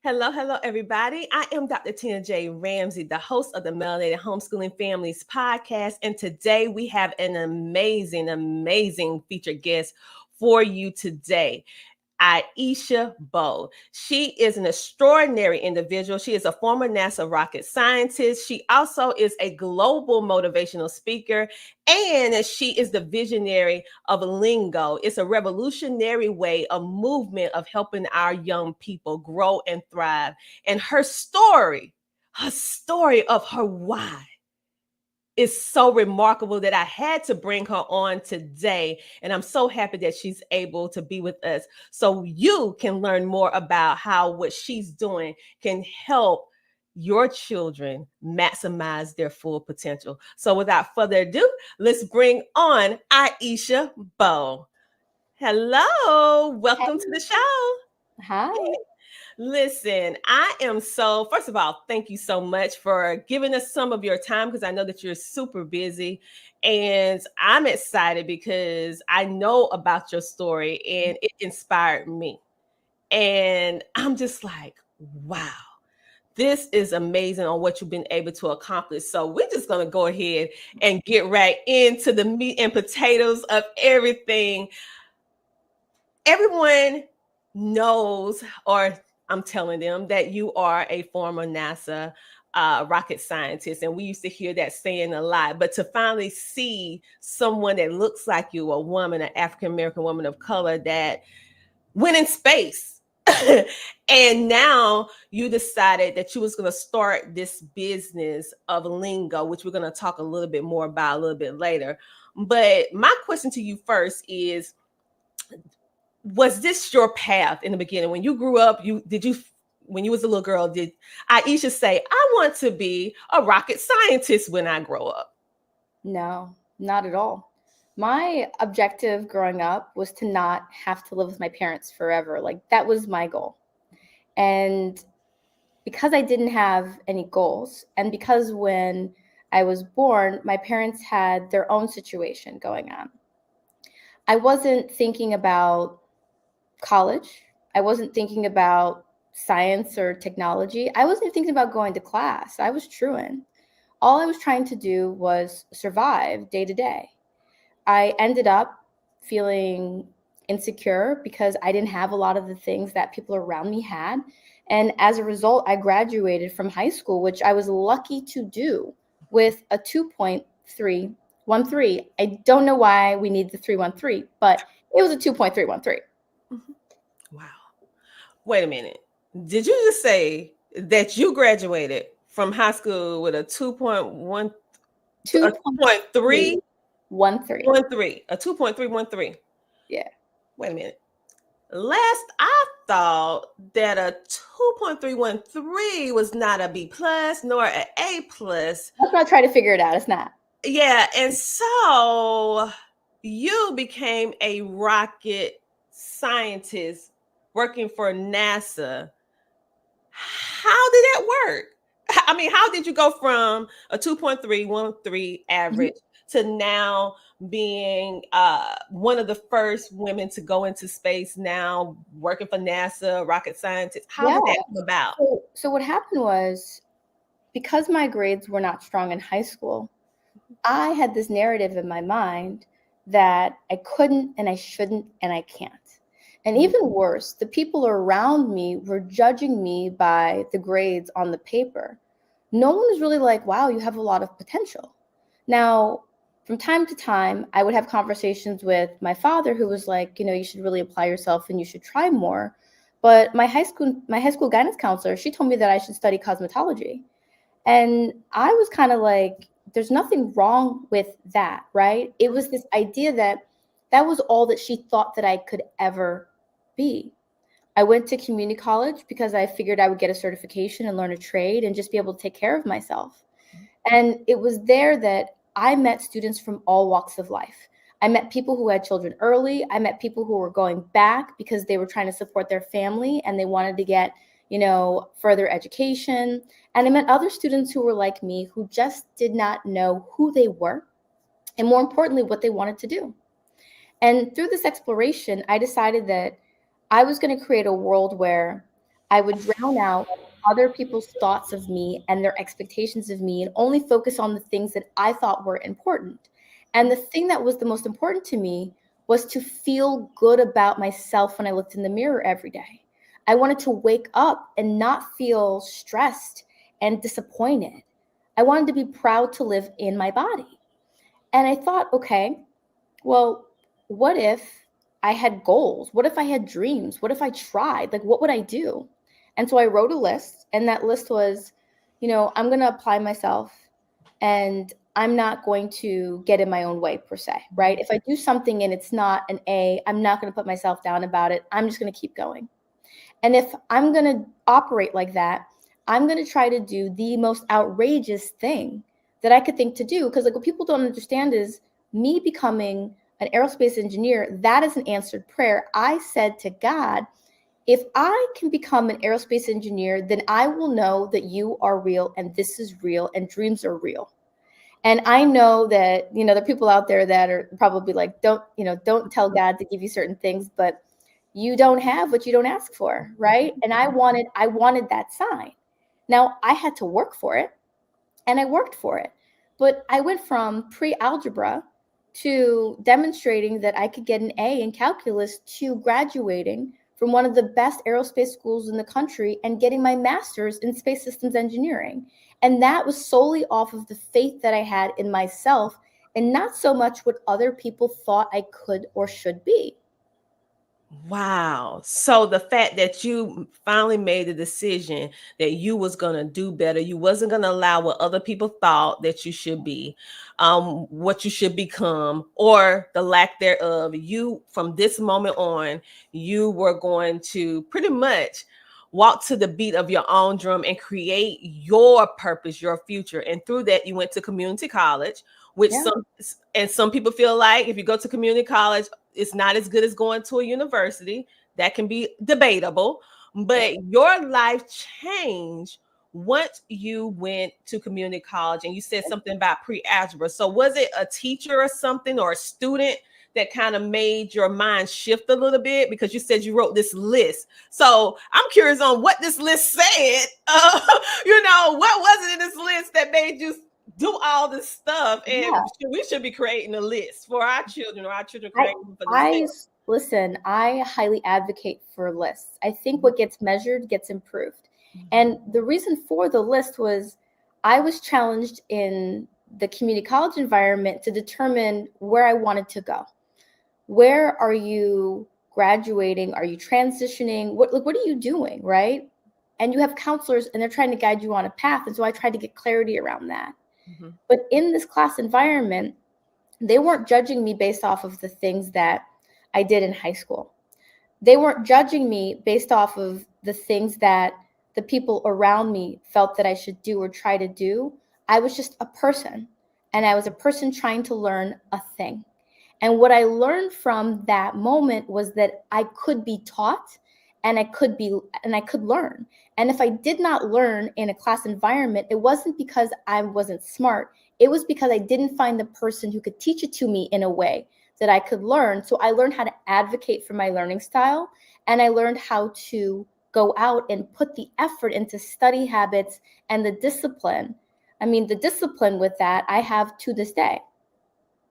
Hello, hello, everybody. I am Dr. Tina J. Ramsay, the host of the Melanated Homeschooling Families Podcast. And today we have an amazing featured guest for you today. Aisha Bowe. She is an extraordinary individual. She is a former NASA rocket scientist. She also is a global motivational speaker, and she is the visionary of Lingo. It's a revolutionary way, a movement of helping our young people grow and thrive. And her story of her why is so remarkable that I had to bring her on today. And I'm so happy that she's able to be with us so you can learn more about how what she's doing can help your children maximize their full potential. So without further ado, let's bring on Aisha Bowe. Hello, welcome to the show. Hi. Listen, first of all, thank you so much for giving us some of your time because I know that you're super busy. And I'm excited because I know about your story and it inspired me. And I'm just like, wow, this is amazing on what you've been able to accomplish. So we're just going to go ahead and get right into the meat and potatoes of everything. Everyone knows, or I'm telling them, that you are a former NASA rocket scientist. And we used to hear that saying a lot. But to finally see someone that looks like you, a woman, an African-American woman of color that went in space. And now you decided that you was going to start this business of Lingo, which we're going to talk a little bit more about a little bit later. But my question to you first is, was this your path in the beginning? When you grew up, when you was a little girl, did Aisha say, I want to be a rocket scientist when I grow up? No, not at all. My objective growing up was to not have to live with my parents forever. Like, that was my goal. And because I didn't have any goals, and because when I was born, my parents had their own situation going on, I wasn't thinking about college. I wasn't thinking about science or technology. I wasn't thinking about going to class. I was truant. All I was trying to do was survive day to day. I ended up feeling insecure because I didn't have a lot of the things that people around me had. And as a result, I graduated from high school, which I was lucky to do, with a 2.313. I don't know why we need the 313, but it was a 2.313. Wow. Wait a minute. Did you just say that you graduated from high school with a 2.1, 2.313? A 2.313. Yeah. Wait a minute. Last I thought that a 2.313 was not a B plus nor an A plus. Let's not try to figure it out. It's not. Yeah. And so you became a rocket scientist working for NASA. How did that work? I mean, how did you go from a 2.313 average to now being one of the first women to go into space, now working for NASA, rocket scientist? How did that come about? So what happened was, because my grades were not strong in high school, I had this narrative in my mind that I couldn't and I shouldn't and I can't. And even worse, the people around me were judging me by the grades on the paper. No one was really like, wow, you have a lot of potential. Now, from time to time, I would have conversations with my father, who was like, you should really apply yourself and you should try more. But my high school guidance counselor, she told me that I should study cosmetology. And I was kind of like, there's nothing wrong with that, right? It was this idea that was all that she thought that I could ever be. I went to community college because I figured I would get a certification and learn a trade and just be able to take care of myself. And it was there that I met students from all walks of life. I met people who had children early. I met people who were going back because they were trying to support their family and they wanted to get, further education. And I met other students who were like me, who just did not know who they were, and more importantly, what they wanted to do. And through this exploration, I decided that I was going to create a world where I would drown out other people's thoughts of me and their expectations of me and only focus on the things that I thought were important. And the thing that was the most important to me was to feel good about myself when I looked in the mirror every day. I wanted to wake up and not feel stressed and disappointed. I wanted to be proud to live in my body. And I thought, okay, well, what if I had goals? What if I had dreams? What if I tried? Like, what would I do? And so I wrote a list, and that list was, I'm going to apply myself, and I'm not going to get in my own way per se, right? If I do something and it's not an A, I'm not going to put myself down about it. I'm just going to keep going. And if I'm going to operate like that, I'm going to try to do the most outrageous thing that I could think to do. Because like what people don't understand is me becoming an aerospace engineer, that is an answered prayer. I said to God, if I can become an aerospace engineer, then I will know that you are real and this is real and dreams are real. And I know that, there are people out there that are probably like, don't tell God to give you certain things, but you don't have what you don't ask for, right? And I wanted that sign. Now I had to work for it, and I worked for it. But I went from pre-algebra to demonstrating that I could get an A in calculus to graduating from one of the best aerospace schools in the country and getting my master's in space systems engineering. And that was solely off of the faith that I had in myself and not so much what other people thought I could or should be. Wow. So the fact that you finally made the decision that you was going to do better, you wasn't going to allow what other people thought that you should be, what you should become, or the lack thereof, you, from this moment on, you were going to pretty much walk to the beat of your own drum and create your purpose, your future. And through that, you went to community college, which some people feel like if you go to community college, it's not as good as going to a university. That can be debatable, but your life changed once you went to community college. And you said something about pre-algebra. So was it a teacher or something, or a student that kind of made your mind shift a little bit? Because you said you wrote this list. So I'm curious on what this list said. What was it in this list that made you do all this stuff? And we should be creating a list for our children, or our children creating for themselves. Listen, I highly advocate for lists. I think what gets measured gets improved. And the reason for the list was I was challenged in the community college environment to determine where I wanted to go. Where are you graduating? Are you transitioning? What are you doing, right? And you have counselors and they're trying to guide you on a path. And so I tried to get clarity around that. Mm-hmm. But in this class environment, they weren't judging me based off of the things that I did in high school. They weren't judging me based off of the things that the people around me felt that I should do or try to do. I was just a person, and I was a person trying to learn a thing. And what I learned from that moment was that I could be taught and I could learn. And if I did not learn in a class environment, it wasn't because I wasn't smart. It was because I didn't find the person who could teach it to me in a way that I could learn. So I learned how to advocate for my learning style, and I learned how to go out and put the effort into study habits and the discipline. I mean, the discipline with that I have to this day.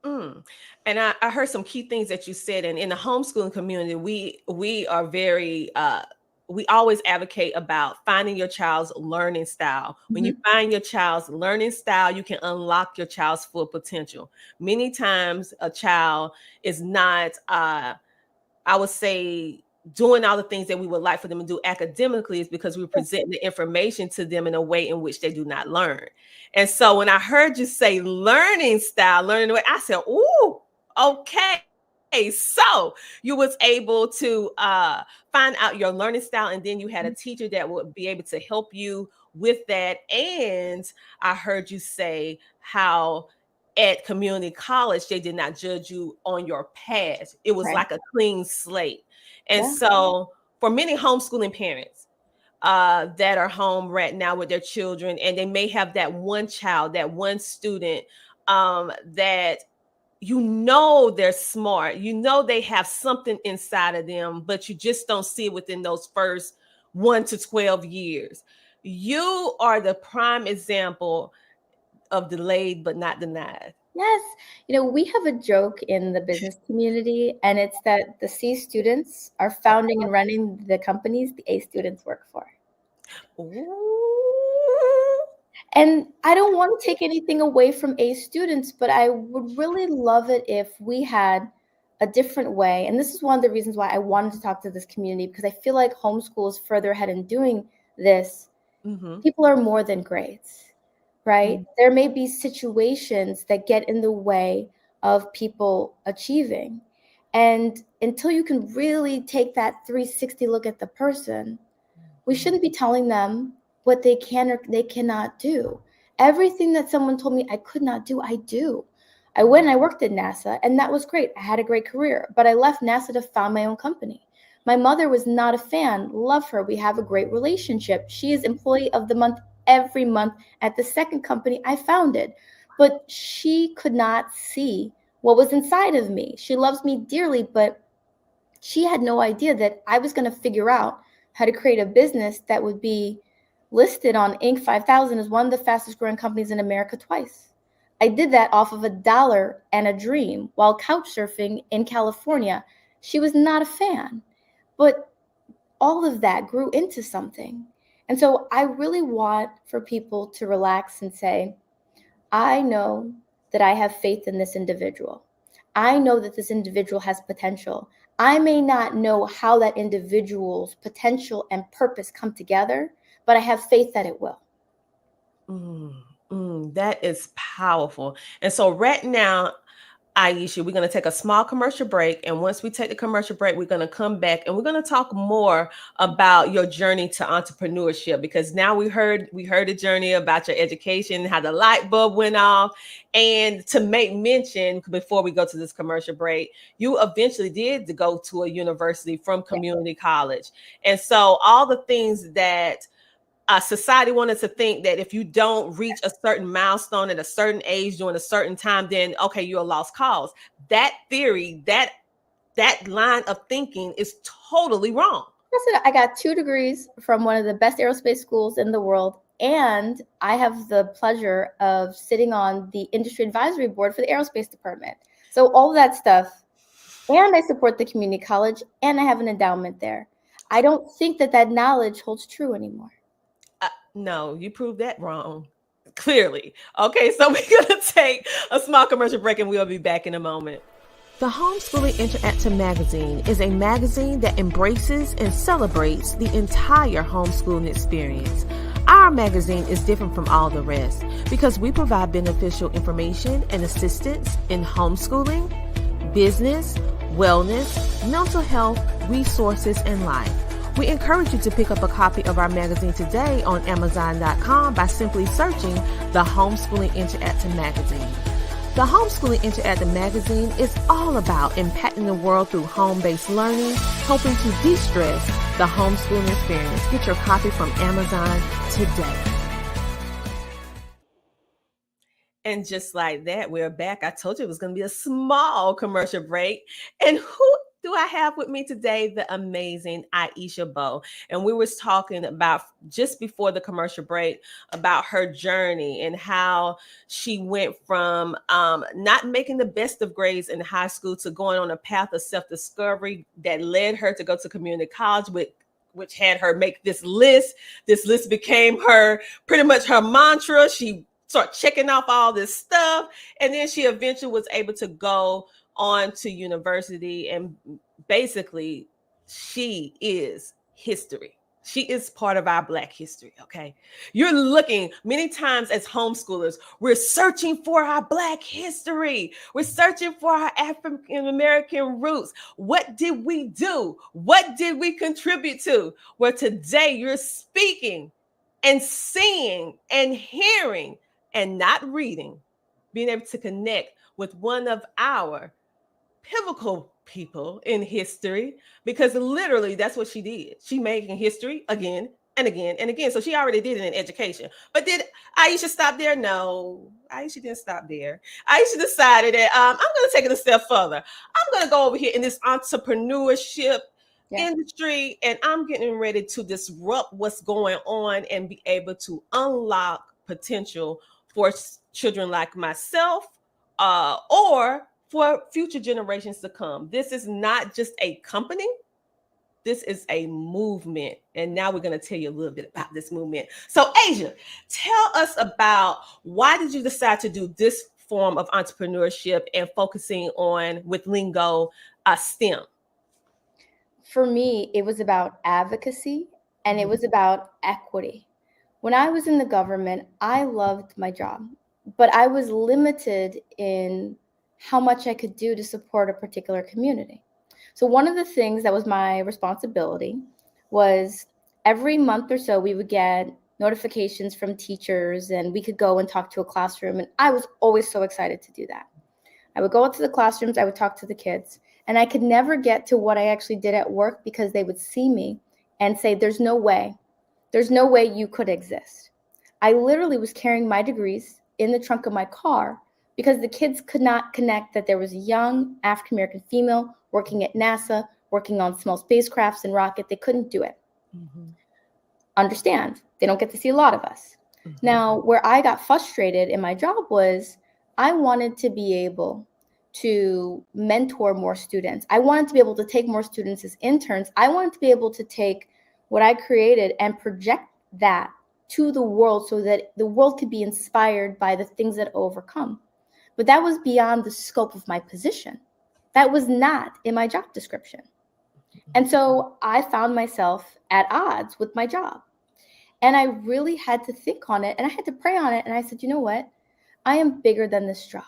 And I heard some key things that you said. And in the homeschooling community, we are very we always advocate about finding your child's learning style. When you find your child's learning style, you can unlock your child's full potential. Many times a child is not, I would say, doing all the things that we would like for them to do academically, is because we present the information to them in a way in which they do not learn. And so when I heard you say learning style, learning the way, I said, ooh, okay. So you was able to find out your learning style, and then you had a teacher that would be able to help you with that. And I heard you say how at community college, they did not judge you on your past. It was like a clean slate. And so for many homeschooling parents that are home right now with their children, and they may have that one child, that one student that they're smart, they have something inside of them, but you just don't see it within those first 1 to 12 years. You are the prime example of delayed but not denied. Yes. We have a joke in the business community, and it's that the C students are founding and running the companies the A students work for. Ooh. And I don't want to take anything away from A students, but I would really love it if we had a different way. And this is one of the reasons why I wanted to talk to this community, because I feel like homeschool is further ahead in doing this. Mm-hmm. People are more than grades, right? Mm-hmm. There may be situations that get in the way of people achieving. And until you can really take that 360 look at the person, we shouldn't be telling them what they can or they cannot do. Everything that someone told me I could not do, I do. I went and I worked at NASA, and that was great. I had a great career, but I left NASA to found my own company. My mother was not a fan. Love her. We have a great relationship. She is employee of the month every month at the second company I founded, but she could not see what was inside of me. She loves me dearly, but she had no idea that I was going to figure out how to create a business that would be listed on Inc. 5000 as one of the fastest growing companies in America twice. I did that off of $1 and a dream while couch surfing in California. She was not a fan, but all of that grew into something. And so I really want for people to relax and say, I know that I have faith in this individual. I know that this individual has potential. I may not know how that individual's potential and purpose come together, but I have faith that it will. That is powerful. And so right now, Aisha, we're going to take a small commercial break. And once we take the commercial break, we're going to come back and we're going to talk more about your journey to entrepreneurship, because now we heard the journey about your education, how the light bulb went off. And to make mention, before we go to this commercial break, you eventually did go to a university from community college. And so all the things that society wanted to think that if you don't reach a certain milestone at a certain age during a certain time, then okay, you're a lost cause. That theory, that line of thinking is totally wrong. I got 2 degrees from one of the best aerospace schools in the world, and I have the pleasure of sitting on the industry advisory board for the aerospace department. So all of that stuff, and I support the community college, and I have an endowment there. I don't think that knowledge holds true anymore. No, you proved that wrong. Clearly. Okay, so we're going to take a small commercial break and we'll be back in a moment. The Homeschooling Interactive Magazine is a magazine that embraces and celebrates the entire homeschooling experience. Our magazine is different from all the rest because we provide beneficial information and assistance in homeschooling, business, wellness, mental health, resources, and life. We encourage you to pick up a copy of our magazine today on Amazon.com by simply searching the Homeschooling Interactive Magazine. The Homeschooling Interactive Magazine is all about impacting the world through home-based learning, helping to de-stress the homeschooling experience. Get your copy from Amazon today. And just like that, we're back. I told you it was going to be a small commercial break. And who do I have with me today? The amazing Aisha Bowe. And we was talking about just before the commercial break about her journey and how she went from not making the best of grades in high school to going on a path of self-discovery that led her to go to community college, which had her make this list. This list became pretty much her mantra. She started checking off all this stuff. And then she eventually was able to go on to university, and basically she is history. She is part of our Black history. Okay. You're looking many times as homeschoolers, we're searching for our Black history. We're searching for our African American roots. What did we do? What did we contribute to? Well, today you're speaking and seeing and hearing and not reading, being able to connect with one of our pivotal people in history, because literally that's what she did. She making history again and again and again. So she already did it in education. But did Aisha stop there? No, Aisha didn't stop there. Aisha decided that I'm going to take it a step further. I'm going to go over here in this entrepreneurship industry, and I'm getting ready to disrupt what's going on and be able to unlock potential for children like myself, or for future generations to come. This is not just a company. This is a movement. And now we're going to tell you a little bit about this movement. So, Aisha, tell us about, why did you decide to do this form of entrepreneurship and focusing on, with lingo, STEM? For me, it was about advocacy and it was about equity. When I was in the government, I loved my job, but I was limited in how much I could do to support a particular community. So one of the things that was my responsibility was, every month or so we would get notifications from teachers and we could go and talk to a classroom. And I was always so excited to do that. I would go out to the classrooms, I would talk to the kids, and I could never get to what I actually did at work because they would see me and say, there's no way you could exist. I literally was carrying my degrees in the trunk of my car because the kids could not connect that there was a young African-American female working at NASA, working on small spacecrafts and rocket. They couldn't do it. Mm-hmm. Understand, they don't get to see a lot of us. Mm-hmm. Now, where I got frustrated in my job was, I wanted to be able to mentor more students. I wanted to be able to take more students as interns. I wanted to be able to take what I created and project that to the world so that the world could be inspired by the things that overcome. But that was beyond the scope of my position. That was not in my job description. And so I found myself at odds with my job. And I really had to think on it and I had to pray on it. And I said, you know what? I am bigger than this job.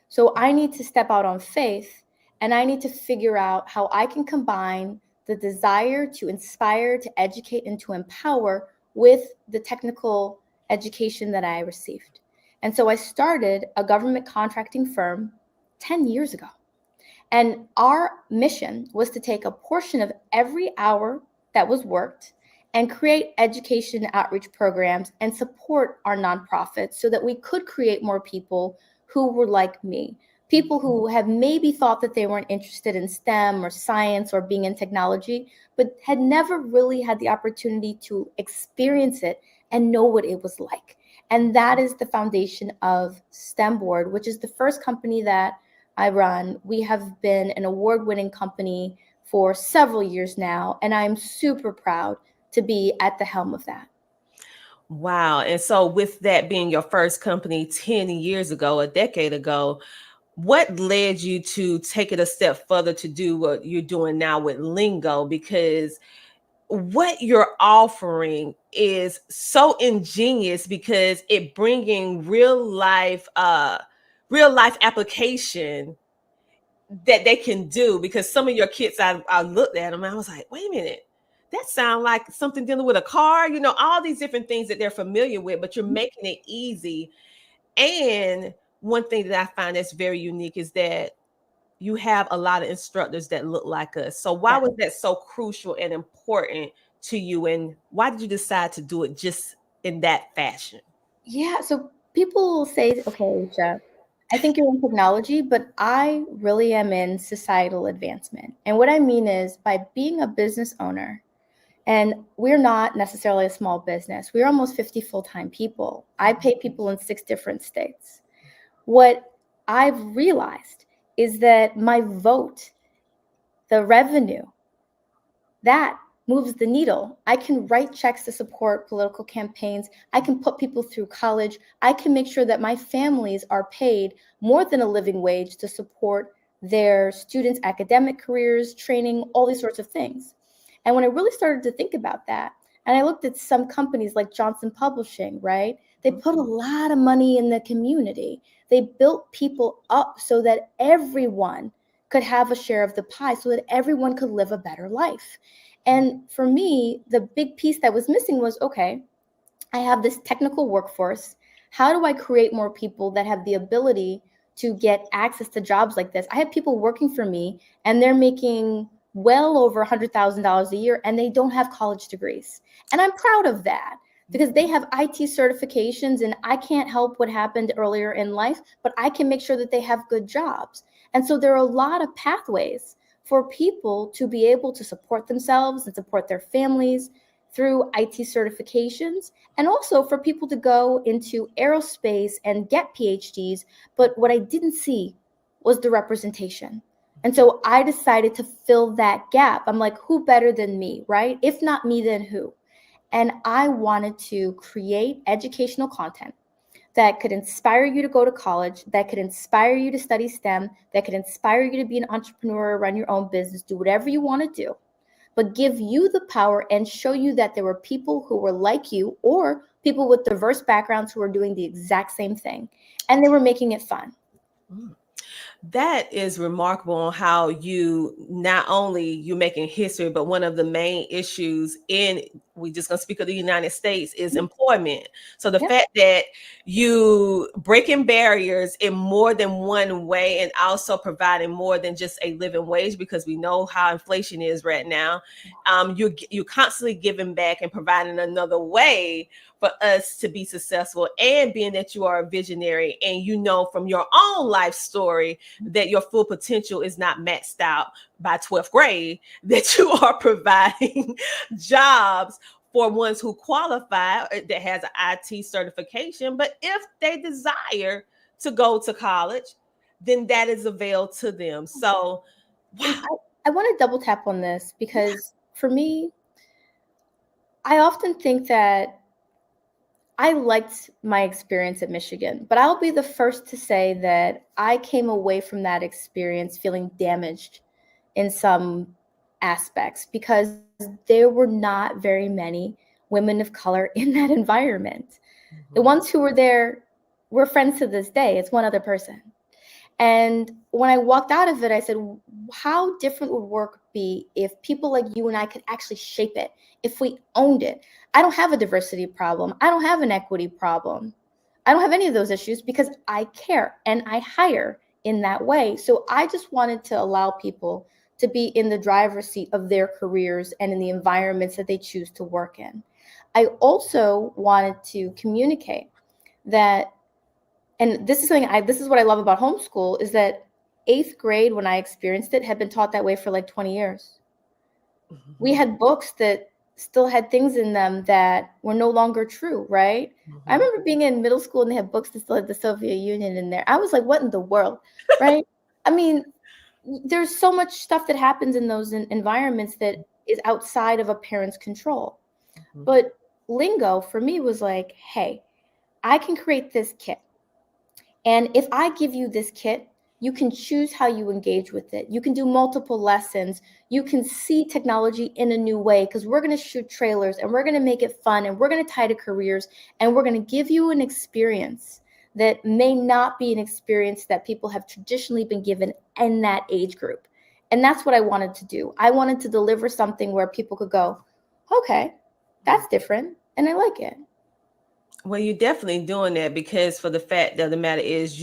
So I need to step out on faith and I need to figure out how I can combine the desire to inspire, to educate, and to empower with the technical education that I received. And so I started a government contracting firm 10 years ago. And our mission was to take a portion of every hour that was worked and create education outreach programs and support our nonprofits so that we could create more people who were like me, people who have maybe thought that they weren't interested in STEM or science or being in technology, but had never really had the opportunity to experience it and know what it was like. And that is the foundation of STEM Board, which is the first company that I run. We have been an award-winning company for several years now, and I'm super proud to be at the helm of that. Wow. And so with that being your first company 10 years ago, a decade ago, what led you to take it a step further to do what you're doing now with Lingo? Because what you're offering is so ingenious, because it bringing real life application that they can do. Because some of your kids, I looked at them and I was like, wait a minute, that sounds like something dealing with a car, all these different things that they're familiar with, but you're making it easy. And one thing that I find that's very unique is that you have a lot of instructors that look like us. So why was that so crucial and important to you? And why did you decide to do it just in that fashion? Yeah, so people will say, okay, Aisha, I think you're in technology, but I really am in societal advancement. And what I mean is, by being a business owner, and we're not necessarily a small business, we're almost 50 full-time people. I pay people in 6 different states. What I've realized is that my vote, the revenue, that moves the needle. I can write checks to support political campaigns. I can put people through college. I can make sure that my families are paid more than a living wage to support their students' academic careers, training, all these sorts of things. And when I really started to think about that, and I looked at some companies like Johnson Publishing, right? They put a lot of money in the community. They built people up so that everyone could have a share of the pie, so that everyone could live a better life. And for me, the big piece that was missing was, okay, I have this technical workforce. How do I create more people that have the ability to get access to jobs like this? I have people working for me and they're making well over $100,000 a year and they don't have college degrees. And I'm proud of that, because they have IT certifications, and I can't help what happened earlier in life, but I can make sure that they have good jobs. And so there are a lot of pathways for people to be able to support themselves and support their families through IT certifications, and also for people to go into aerospace and get PhDs. But what I didn't see was the representation. And so I decided to fill that gap. I'm like, who better than me, right? If not me, then who? And I wanted to create educational content that could inspire you to go to college, that could inspire you to study STEM, that could inspire you to be an entrepreneur, run your own business, do whatever you want to do, but give you the power and show you that there were people who were like you or people with diverse backgrounds who were doing the exact same thing, and they were making it fun. That is remarkable on how you not only you making history, but one of the main issues we just gonna speak of the United States is employment. So the fact that you breaking barriers in more than one way and also providing more than just a living wage, because we know how inflation is right now. You're constantly giving back and providing another way for us to be successful, and being that you are a visionary and you know from your own life story that your full potential is not maxed out by 12th grade, that you are providing jobs for ones who qualify that has an IT certification. But if they desire to go to college, then that is available to them. So wow. I want to double tap on this because for me, I often think that I liked my experience at Michigan, but I'll be the first to say that I came away from that experience feeling damaged in some aspects because there were not very many women of color in that environment. Mm-hmm. The ones who were there were friends to this day. It's one other person. And when I walked out of it, I said, how different would work be if people like you and I could actually shape it, if we owned it? I don't have a diversity problem. I don't have an equity problem. I don't have any of those issues because I care and I hire in that way. So I just wanted to allow people to be in the driver's seat of their careers and in the environments that they choose to work in. I also wanted to communicate that, and this is something this is what I love about homeschool, is that 8th grade, when I experienced it, had been taught that way for like 20 years. Mm-hmm. We had books that still had things in them that were no longer true, right? Mm-hmm. I remember being in middle school and they had books that still had the Soviet Union in there. I was like, what in the world, right? I mean, there's so much stuff that happens in those environments that is outside of a parent's control. Mm-hmm. But lingo for me was like, hey, I can create this kit. And if I give you this kit, you can choose how you engage with it. You can do multiple lessons. You can see technology in a new way because we're going to shoot trailers and we're going to make it fun and we're going to tie to careers and we're going to give you an experience that may not be an experience that people have traditionally been given in that age group. And that's what I wanted to do. I wanted to deliver something where people could go, okay, that's different and I like it. Well, you're definitely doing that because for the fact of the matter is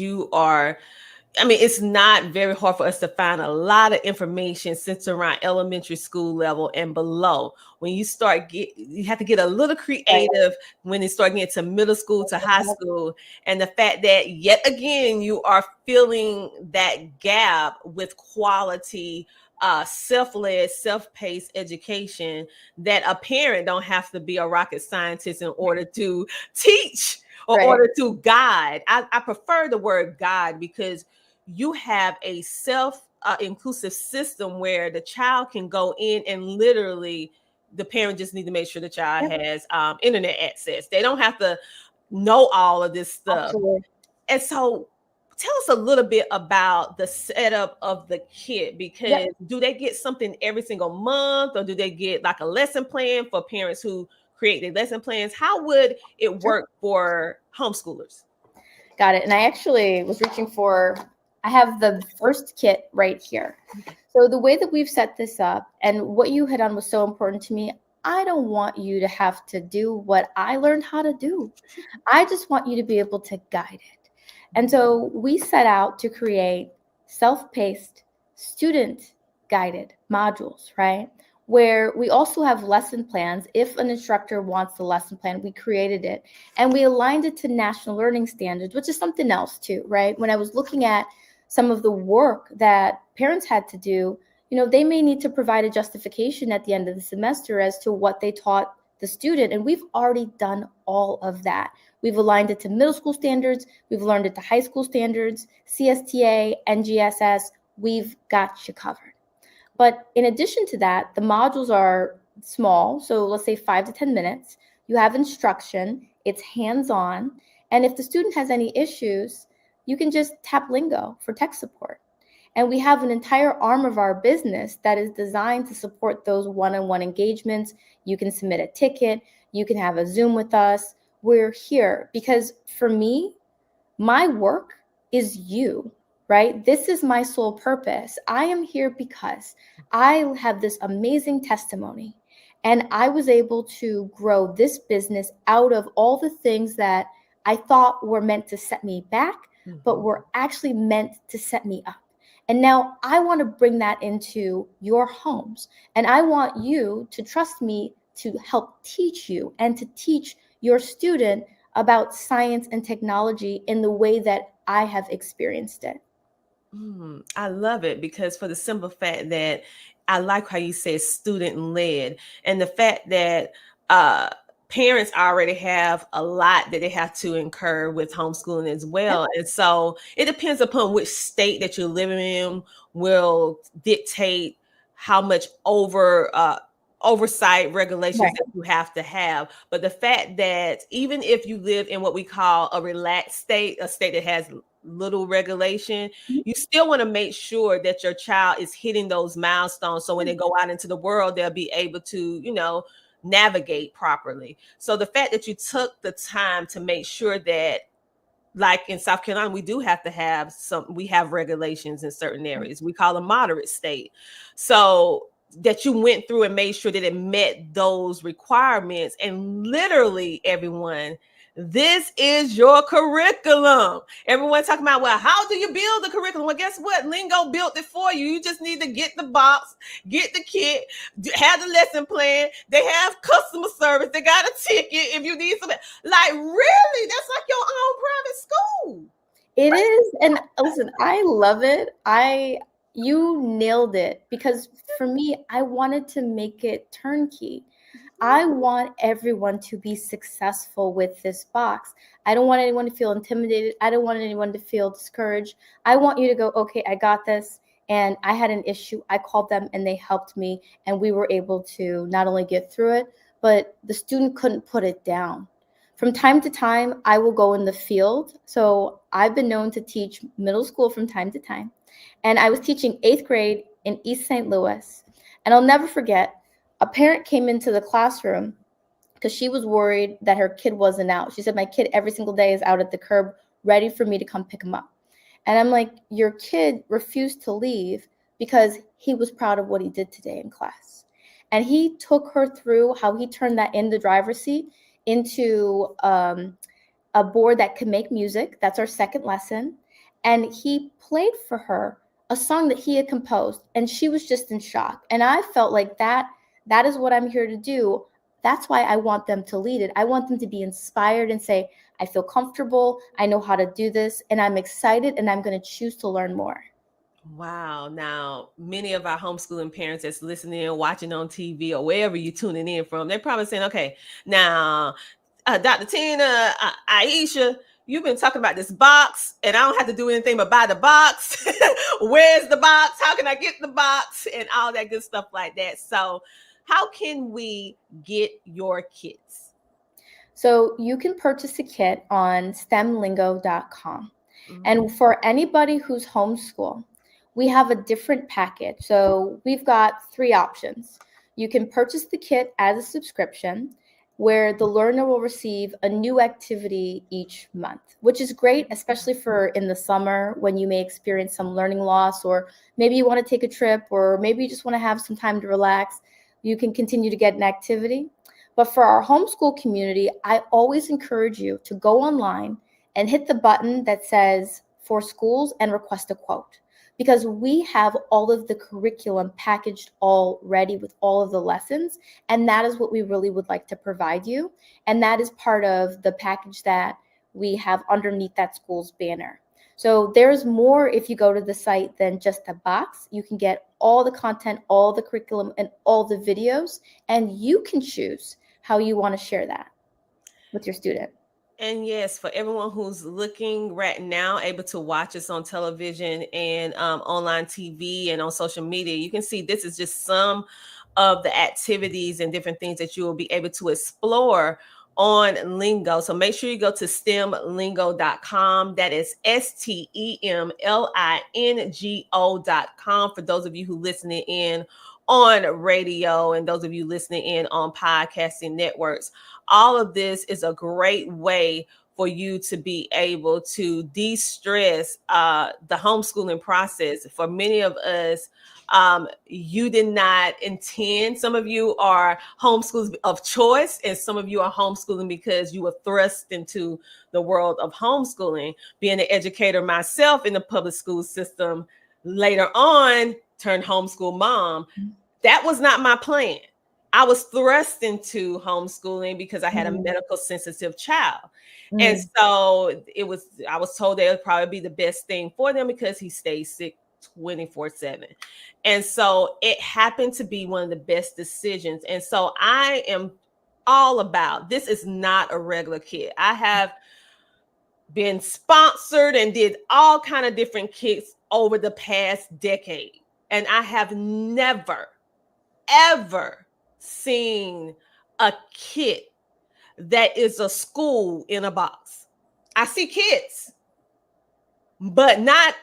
it's not very hard for us to find a lot of information since around elementary school level and below. When you you have to get a little creative when you start getting to middle school to high school. And the fact that yet again, you are filling that gap with quality self-led, self-paced education that a parent don't have to be a rocket scientist in order to teach or order to guide. I prefer the word guide because you have a inclusive system where the child can go in and literally the parent just need to make sure the child has internet access. They don't have to know all of this stuff. Absolutely. And so tell us a little bit about the setup of the kit, because do they get something every single month or do they get like a lesson plan for parents who create their lesson plans? How would it work for homeschoolers? Got it. And I actually was I have the first kit right here. So the way that we've set this up and what you hit on was so important to me. I don't want you to have to do what I learned how to do. I just want you to be able to guide it. And so we set out to create self-paced, student-guided modules, right? Where we also have lesson plans. If an instructor wants the lesson plan, we created it. And we aligned it to national learning standards, which is something else too, right? When I was looking at some of the work that parents had to do, they may need to provide a justification at the end of the semester as to what they taught the student. And we've already done all of that. We've aligned it to middle school standards. We've learned it to high school standards, CSTA, NGSS. We've got you covered. But in addition to that, the modules are small. So let's say 5 to 10 minutes. You have instruction. It's hands-on. And if the student has any issues, you can just tap Lingo for tech support. And we have an entire arm of our business that is designed to support those one-on-one engagements. You can submit a ticket. You can have a Zoom with us. We're here because for me, my work is you, right? This is my sole purpose. I am here because I have this amazing testimony and I was able to grow this business out of all the things that I thought were meant to set me back, but were actually meant to set me up. And now I want to bring that into your homes. And I want you to trust me to help teach you and to teach your student about science and technology in the way that I have experienced it. I love it because for the simple fact that I like how you say student-led and the fact that parents already have a lot that they have to incur with homeschooling as well. And so it depends upon which state that you're living in will dictate how much oversight regulations that you have to have. But the fact that even if you live in what we call a relaxed state, a state that has little regulation, you still want to make sure that your child is hitting those milestones. So when they go out into the world, they'll be able to, navigate properly. So the fact that you took the time to make sure that, like in South Carolina, we do have to have we have regulations in certain areas. We call a moderate state. So that you went through and made sure that it met those requirements. And literally, everyone, this is your curriculum. Everyone's talking about, well, how do you build the curriculum? Well, guess what? Lingo built it for you. You just need to get the box, get the kit, have the lesson plan. They have customer service. They got a ticket if you need something. Like, really? That's like your own private school. It is. And listen, I love it. You nailed it because for me, I wanted to make it turnkey. I want everyone to be successful with this box. I don't want anyone to feel intimidated. I don't want anyone to feel discouraged. I want you to go, okay, I got this. And I had an issue. I called them and they helped me. And we were able to not only get through it, but the student couldn't put it down. From time to time, I will go in the field. So I've been known to teach middle school from time to time. And I was teaching 8th grade in East St. Louis. And I'll never forget, a parent came into the classroom because she was worried that her kid wasn't out. She said, my kid every single day is out at the curb ready for me to come pick him up. And I'm like, your kid refused to leave because he was proud of what he did today in class. And he took her through how he turned that in the driver's seat into a board that could make music. That's our second lesson. And he played for her a song that he had composed. And she was just in shock. And I felt like that is what I'm here to do. That's why I want them to lead it. I want them to be inspired and say, I feel comfortable. I know how to do this. And I'm excited and I'm going to choose to learn more. Wow. Now, many of our homeschooling parents that's listening and watching on TV or wherever you're tuning in from, they're probably saying, okay, now, Dr. Tina, Aisha, you've been talking about this box and I don't have to do anything but buy the box. Where's the box? How can I get the box? And all that good stuff like that. So how can we get your kits? So you can purchase a kit on stemlingo.com. And for anybody who's homeschool, we have a different package. So we've got 3 options. You can purchase the kit as a subscription where the learner will receive a new activity each month, which is great, especially for in the summer when you may experience some learning loss, or maybe you want to take a trip, or maybe you just want to have some time to relax. You can continue to get an activity. But for our homeschool community, I always encourage you to go online and hit the button that says for schools and request a quote, because we have all of the curriculum packaged already with all of the lessons. And that is what we really would like to provide you. And that is part of the package that we have underneath that school's banner. So there's more if you go to the site than just a box. You can get all the content, all the curriculum, and all the videos, and you can choose how you want to share that with your student. And yes, for everyone who's looking right now, able to watch us on television and online TV and on social media, you can see this is just some of the activities and different things that you will be able to explore on Lingo. So make sure you go to stemlingo.com. That is STEMLINGO.com for those of you who listening in on radio and those of you listening in on podcasting networks. All of this is a great way for you to be able to de-stress the homeschooling process. For many of us, you did not intend. Some of you are homeschoolers of choice, and some of you are homeschooling because you were thrust into the world of homeschooling. Being an educator myself in the public school system, later on turned homeschool mom. That was not my plan. I was thrust into homeschooling because I had a medical sensitive child. And so I was told that it would probably be the best thing for them because he stays sick 24/7. And so it happened to be one of the best decisions. And so I am all about, this is not a regular kid. I have been sponsored and did all kind of different kits over the past decade. And I have never, ever seen a kit that is a school in a box. I see kits, but not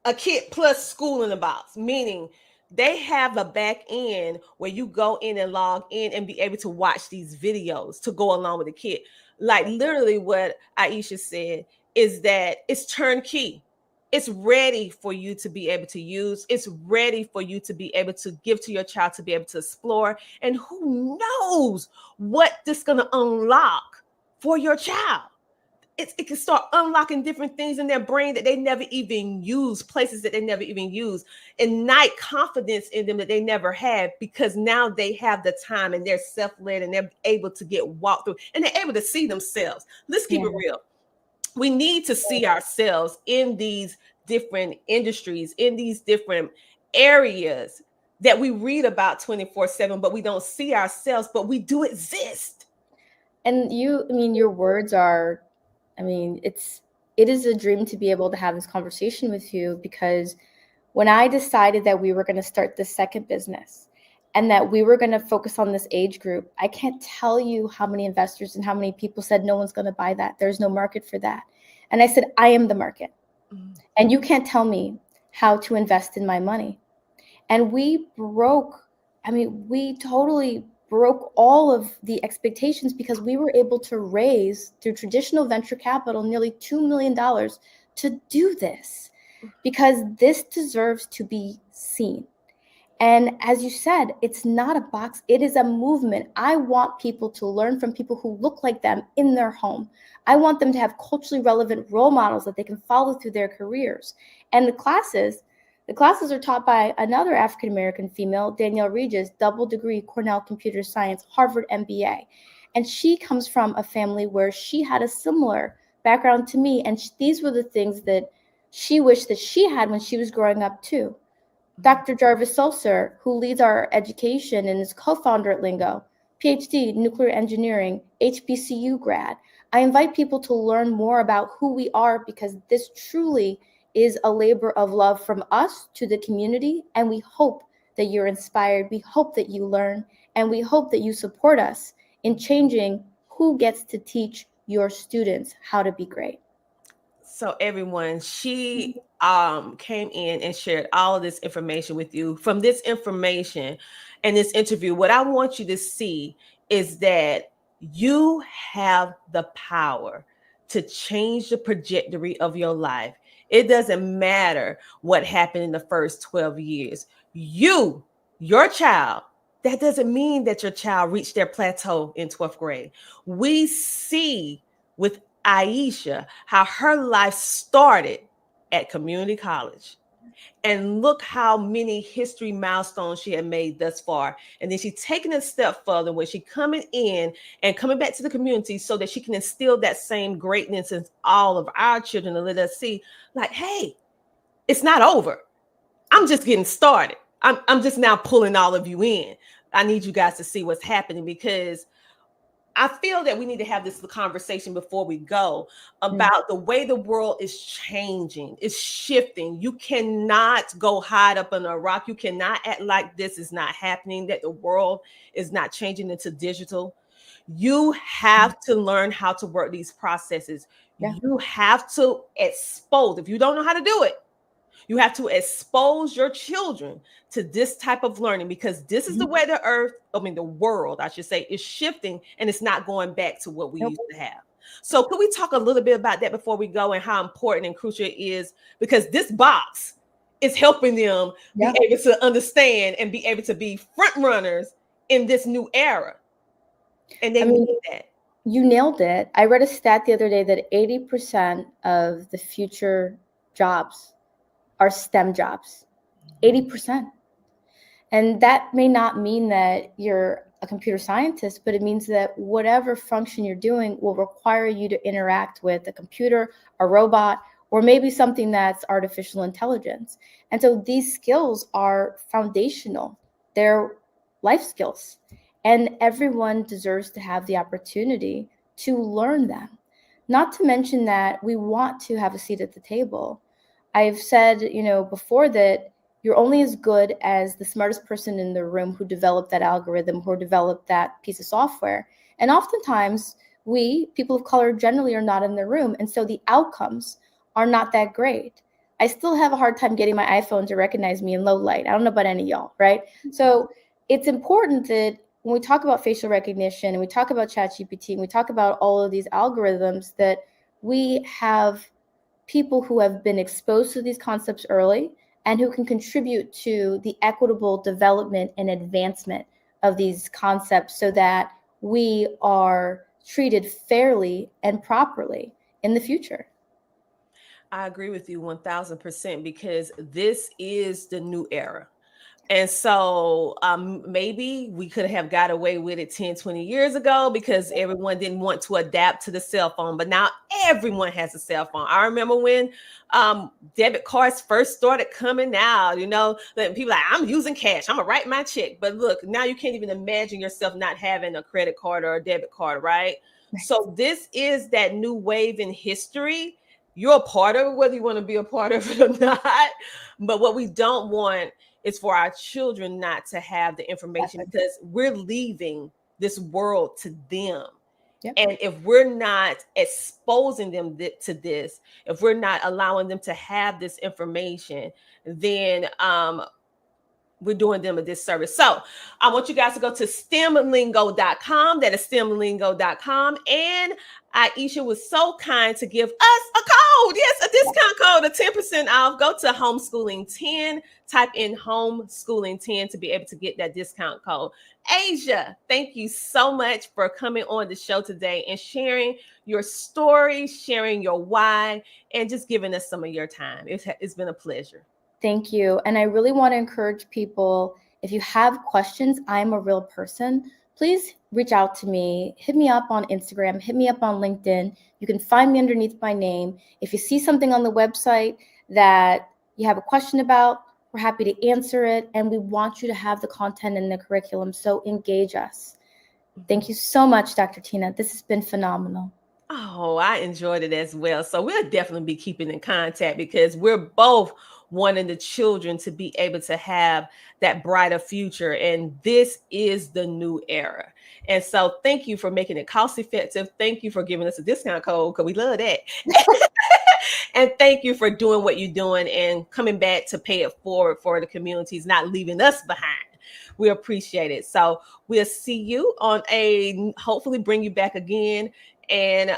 a kit plus school in a box, meaning they have a back end where you go in and log in and be able to watch these videos to go along with the kit. Like literally what Aisha said is that it's turnkey. It's ready for you to be able to use. It's ready for you to be able to give to your child to be able to explore. And who knows what this is going to unlock for your child. It can start unlocking different things in their brain that they never even use, places that they never even use, ignite confidence in them that they never had, because now they have the time and they're self-led and they're able to get walked through and they're able to see themselves. Let's keep it real. We need to see ourselves in these different industries, in these different areas that we read about 24/7, but we don't see ourselves, but we do exist. And your words are, it is a dream to be able to have this conversation with you, because when I decided that we were going to start this second business and that we were going to focus on this age group, I can't tell you how many investors and how many people said, no one's going to buy that. There's no market for that. And I said, I am the market. And you can't tell me how to invest in my money. And we totally broke all of the expectations, because we were able to raise through traditional venture capital nearly $2 million to do this, because this deserves to be seen. And as you said, it's not a box, it is a movement. I want people to learn from people who look like them in their home. I want them to have culturally relevant role models that they can follow through their careers. And the classes are taught by another African-American female, Danielle Regis, double degree, Cornell Computer Science, Harvard MBA. And she comes from a family where she had a similar background to me. And these were the things that she wished that she had when she was growing up too. Dr. Jarvis Sulser, who leads our education and is co-founder at Lingo, PhD, nuclear engineering, HBCU grad. I invite people to learn more about who we are, because this truly is a labor of love from us to the community. And we hope that you're inspired. We hope that you learn, and we hope that you support us in changing who gets to teach your students how to be great. So everyone, she came in and shared all of this information with you. From this information and this interview, what I want you to see is that you have the power to change the trajectory of your life. It doesn't matter what happened in the first 12 years. Your child, that doesn't mean that your child reached their plateau in 12th grade. We see with Aisha how her life started at community college. And look how many history milestones she had made thus far. And then she's taking a step further when she's coming in and coming back to the community so that she can instill that same greatness in all of our children and let us see, like, hey, it's not over. I'm just getting started. I'm just now pulling all of you in. I need you guys to see what's happening, because I feel that we need to have this conversation before we go about the way the world is changing, it's shifting. You cannot go hide up in a rock. You cannot act like this is not happening, that the world is not changing into digital. You have to learn how to work these processes. Yeah. You have to expose. If you don't know how to do it, you have to expose your children to this type of learning, because this is the way the world, I should say, is shifting, and it's not going back to what we used to have. So could we talk a little bit about that before we go, and how important and crucial it is? Because this box is helping them be able to understand and be able to be front runners in this new era. And they need that. You nailed it. I read a stat the other day that 80% of the future jobs are STEM jobs. 80%. And that may not mean that you're a computer scientist, but it means that whatever function you're doing will require you to interact with a computer, a robot, or maybe something that's artificial intelligence. And so these skills are foundational. They're life skills. And everyone deserves to have the opportunity to learn them. Not to mention that we want to have a seat at the table. I've said, before, that you're only as good as the smartest person in the room who developed that algorithm, who developed that piece of software. And oftentimes we, people of color generally, are not in the room. And so the outcomes are not that great. I still have a hard time getting my iPhone to recognize me in low light. I don't know about any of y'all, right? So it's important that when we talk about facial recognition and we talk about ChatGPT and we talk about all of these algorithms, that we have people who have been exposed to these concepts early and who can contribute to the equitable development and advancement of these concepts, so that we are treated fairly and properly in the future. I agree with you 1000%, because this is the new era. And so maybe we could have got away with it 10, 20 years ago because everyone didn't want to adapt to the cell phone. But now everyone has a cell phone. I remember when debit cards first started coming out, people like, I'm using cash, I'm going to write my check. But look, now you can't even imagine yourself not having a credit card or a debit card, right? So this is that new wave in history. You're a part of it, whether you want to be a part of it or not. But what we don't want is for our children not to have the information, because we're leaving this world to them. Yep. And if we're not exposing them to this, if we're not allowing them to have this information, then we're doing them a disservice. So I want you guys to go to stemlingo.com. That is stemlingo.com. And Aisha was so kind to give us a code. Yes, a discount code, a 10% off. Go to homeschooling10, type in homeschooling10 to be able to get that discount code. Aisha, thank you so much for coming on the show today and sharing your story, sharing your why, and just giving us some of your time. It's been a pleasure. Thank you. And I really want to encourage people, if you have questions, I'm a real person. Please reach out to me. Hit me up on Instagram. Hit me up on LinkedIn. You can find me underneath my name. If you see something on the website that you have a question about, we're happy to answer it. And we want you to have the content in the curriculum. So engage us. Thank you so much, Dr. Tina. This has been phenomenal. Oh, I enjoyed it as well. So we'll definitely be keeping in contact, because we're both wanting the children to be able to have that brighter future. And this is the new era. And so thank you for making it cost effective. Thank you for giving us a discount code, because we love that. And thank you for doing what you're doing and coming back to pay it forward for the communities, not leaving us behind. We appreciate it. So we'll see you on hopefully bring you back again. And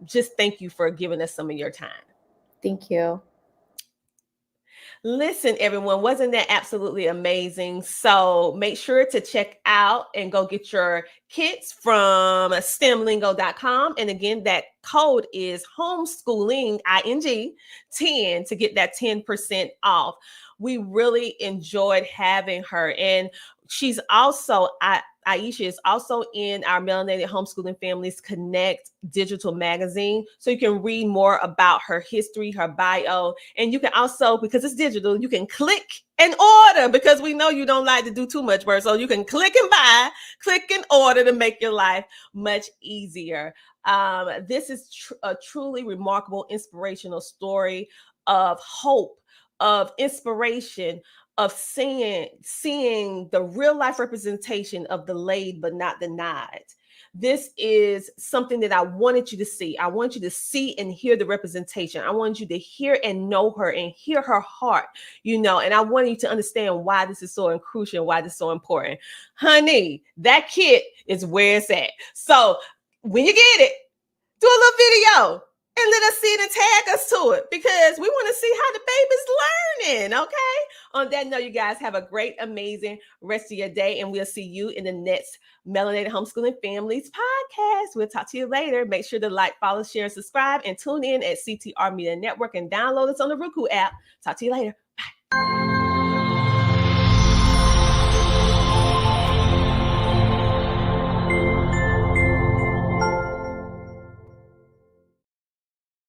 just thank you for giving us some of your time. Thank you. Listen, everyone, wasn't that absolutely amazing? So make sure to check out and go get your kits from stemlingo.com. And again, that code is homeschooling, ING, 10 to get that 10% off. We really enjoyed having her. And she's also, Aisha is also in our Melanated Homeschooling Families Connect digital magazine. So you can read more about her history, her bio. And you can also, because it's digital, you can click in order, because we know you don't like to do too much work. So you can click and buy, click in order to make your life much easier. This is a truly remarkable, inspirational story of hope, of inspiration, of seeing the real life representation of delayed but not denied. This is something that I wanted you to see. I want you to see and hear the representation. I want you to hear and know her and hear her heart, and I want you to understand why this is so crucial, why this is so important. Honey, that kit is where it's at. So when you get it, do a little video and let us see it and tag us to it, because we want to see how the baby's learning, okay? On that note, you guys have a great, amazing rest of your day, and we'll see you in the next Melanated Homeschooling Families podcast. We'll talk to you later. Make sure to like, follow, share, and subscribe, and tune in at CTR Media Network and download us on the Roku app. Talk to you later. Bye.